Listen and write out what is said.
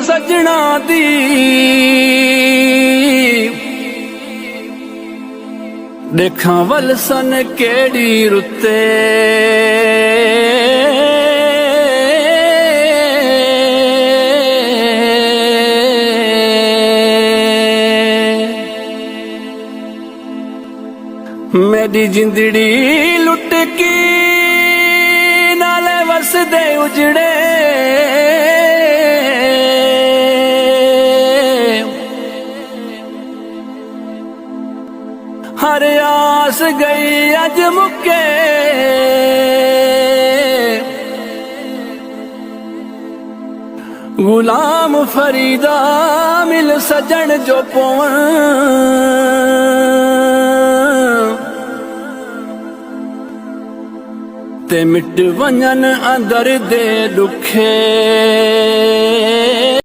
सजना दी देखा वलसन केड़ी रुते मेरी जिंदड़ी लुट की नाले वसदे उजड़े हर आस गई अज मुके गुलाम फरीदा मिल सजन जो पवन ते मिट वंजन अंदर दे दुखे।